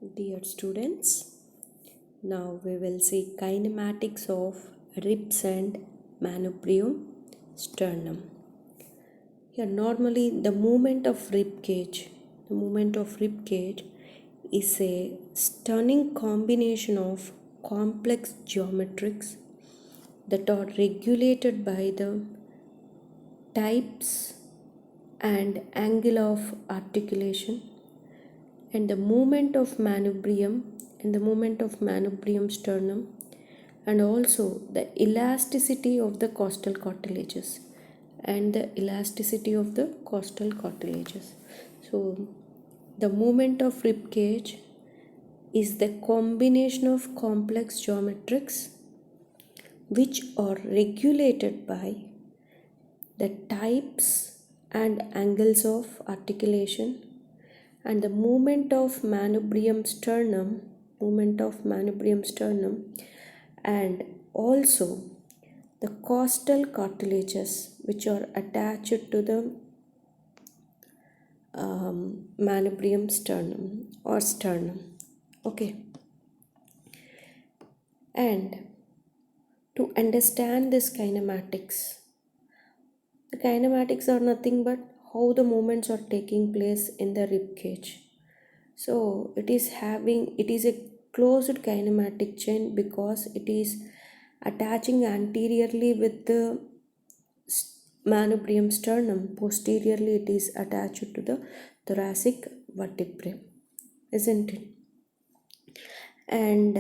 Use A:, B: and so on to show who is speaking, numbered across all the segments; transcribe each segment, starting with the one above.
A: Dear students, now we will see kinematics of ribs and manubrium sternum. Here, normally the movement of rib cage is a stunning combination of complex geometrics that are regulated by the types and angle of articulation and the movement of manubrium sternum, and also the elasticity of the costal cartilages So the movement of rib cage is the combination of complex geometrics which are regulated by the types and angles of articulation, and the movement of manubrium sternum, and also the costal cartilages which are attached to the manubrium sternum. Okay, and to understand this kinematics, the kinematics are nothing but how the movements are taking place in the rib cage. So it is a closed kinematic chain because it is attaching anteriorly with the manubrium sternum. Posteriorly it is attached to the thoracic vertebrae, isn't it? And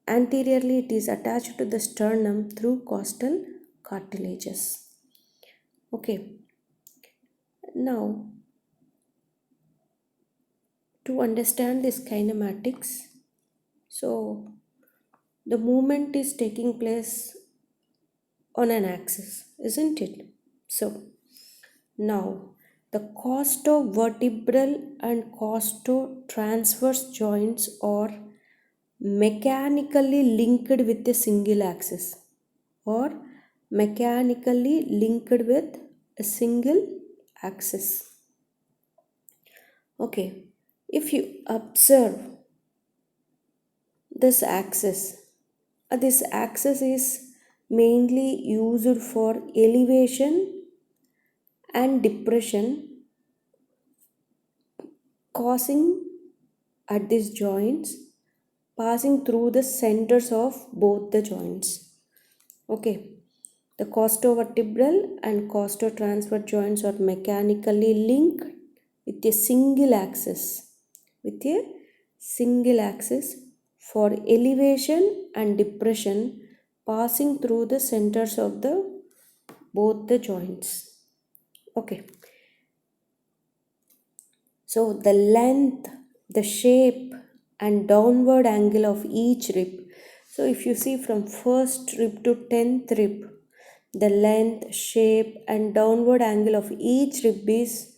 A: anteriorly it is attached to the sternum through costal cartilages. Okay, now to understand this kinematics, so the movement is taking place on an axis, isn't it? So now the costovertebral and costotransverse joints are mechanically linked with a single axis, or mechanically linked with a single axis. Okay, if you observe this axis is mainly used for elevation and depression, causing at these joints, passing through the centers of both the joints. Okay, the costovertebral and costotransverse joints are mechanically linked with a single axis, for elevation and depression, passing through the centers of both the joints. Okay, so the length, the shape and downward angle of each rib. So if you see from first rib to 10th rib, the length, shape and downward angle of each rib is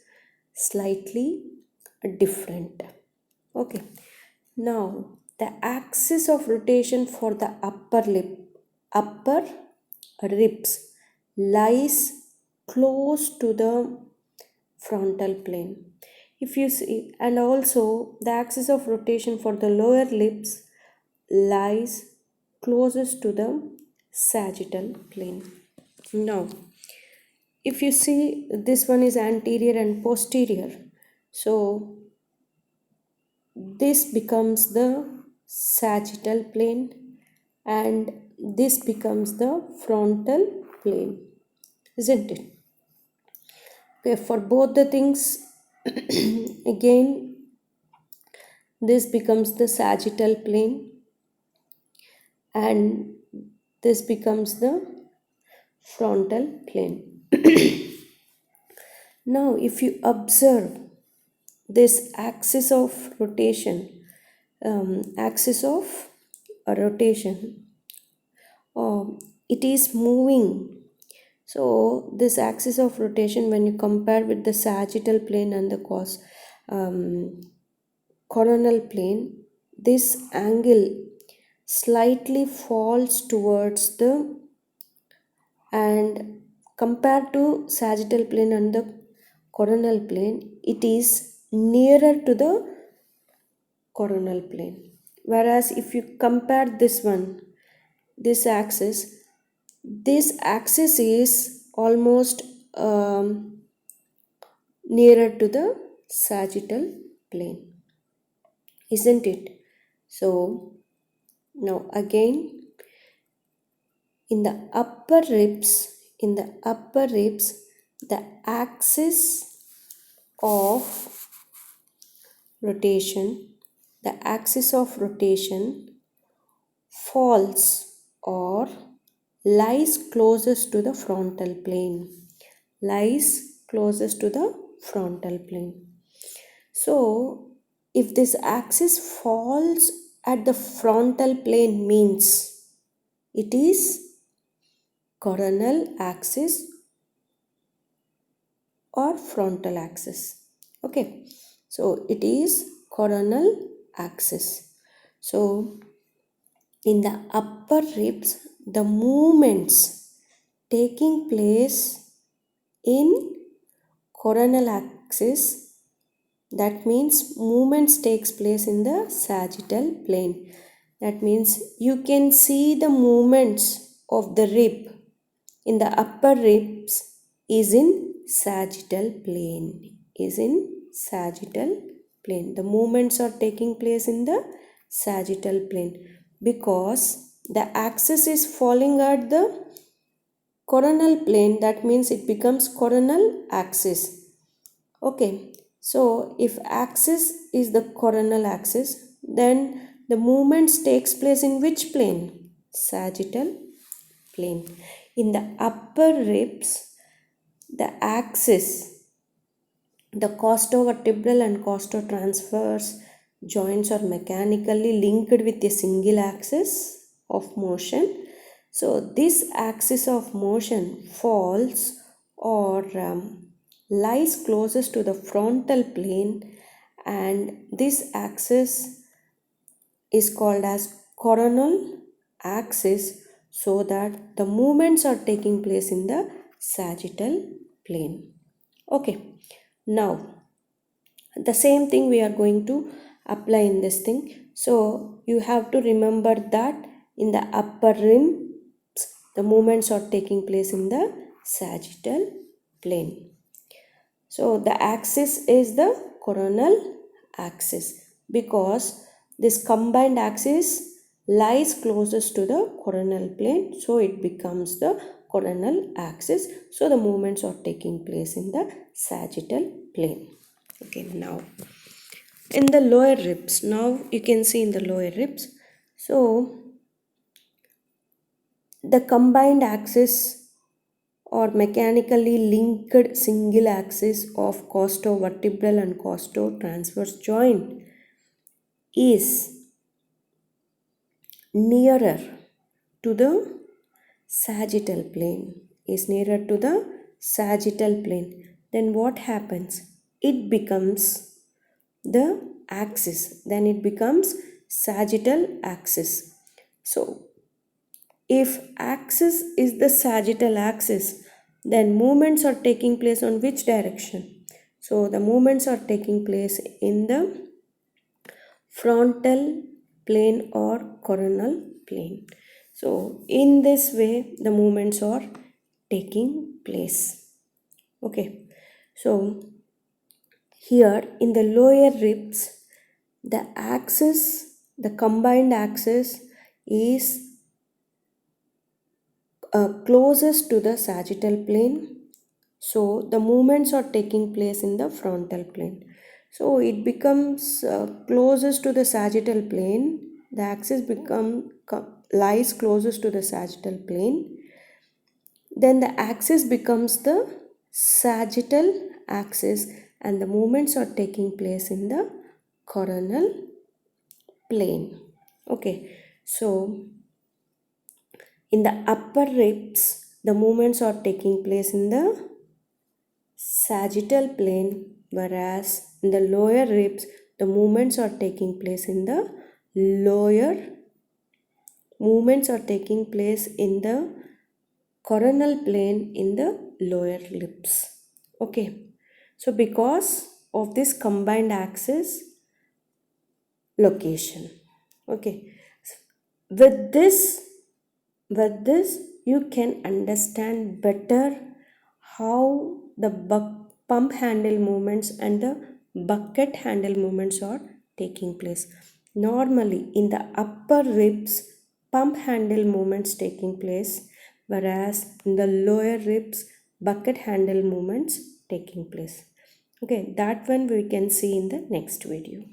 A: slightly different. Okay, now the axis of rotation for the upper ribs lies close to the frontal plane. If you see, and also the axis of rotation for the lower lips lies closest to the sagittal plane. Now, if you see, this one is anterior and posterior, so this becomes the sagittal plane and this becomes the frontal plane, isn't it? Okay, for both the things again this becomes the sagittal plane and this becomes the frontal plane. Now if you observe this axis of rotation, it is moving. So this axis of rotation, when you compare with the sagittal plane and the coronal plane, this angle slightly falls towards the, and compared to sagittal plane and the coronal plane, it is nearer to the coronal plane. Whereas if you compare this one, this axis is almost nearer to the sagittal plane, isn't it? So now again, in the upper ribs, the axis of rotation, falls or lies closest to the frontal plane. So if this axis falls at the frontal plane, means it is coronal axis or frontal axis. Okay, so it is coronal axis. So in the upper ribs, the movements taking place in coronal axis, that means movements takes place in the sagittal plane. That means you can see the movements of the rib in the upper ribs is in sagittal plane. The movements are taking place in the sagittal plane because the axis is falling at the coronal plane. That means it becomes coronal axis. Okay, so if axis is the coronal axis, then the movements takes place in which plane? Sagittal plane. In the upper ribs, the axis, the costovertebral and costotransverse joints are mechanically linked with a single axis of motion. So this axis of motion falls or lies closest to the frontal plane, and this axis is called as coronal axis, so that the movements are taking place in the sagittal plane. Okay, now the same thing we are going to apply in this thing. So you have to remember that in the upper ribs, the movements are taking place in the sagittal plane. So the axis is the coronal axis because this combined axis lies closest to the coronal plane, so it becomes the coronal axis. So the movements are taking place in the sagittal plane. Okay, now in the lower ribs, now you can see in the lower ribs, so the combined axis or mechanically linked single axis of costovertebral and costotransverse joint is nearer to the sagittal plane, then what happens? It becomes the axis, then it becomes sagittal axis. So if axis is the sagittal axis, then movements are taking place on which direction? So the movements are taking place in the frontal plane or coronal plane. So in this way the movements are taking place. Okay, so here in the lower ribs, the axis, the combined axis is closest to the sagittal plane, so the movements are taking place in the frontal plane. So it becomes closest to the sagittal plane, the axis lies closest to the sagittal plane, then the axis becomes the sagittal axis and the movements are taking place in the coronal plane. Okay, so in the upper ribs, the movements are taking place in the sagittal plane, whereas in the lower ribs, the movements are taking place in the coronal plane in the lower ribs. Okay, so because of this combined axis, location. Okay, with this you can understand better how the pump handle movements and the bucket handle movements are taking place. Normally in the upper ribs pump handle movements taking place, whereas in the lower ribs bucket handle movements taking place. Okay, that one we can see in the next video.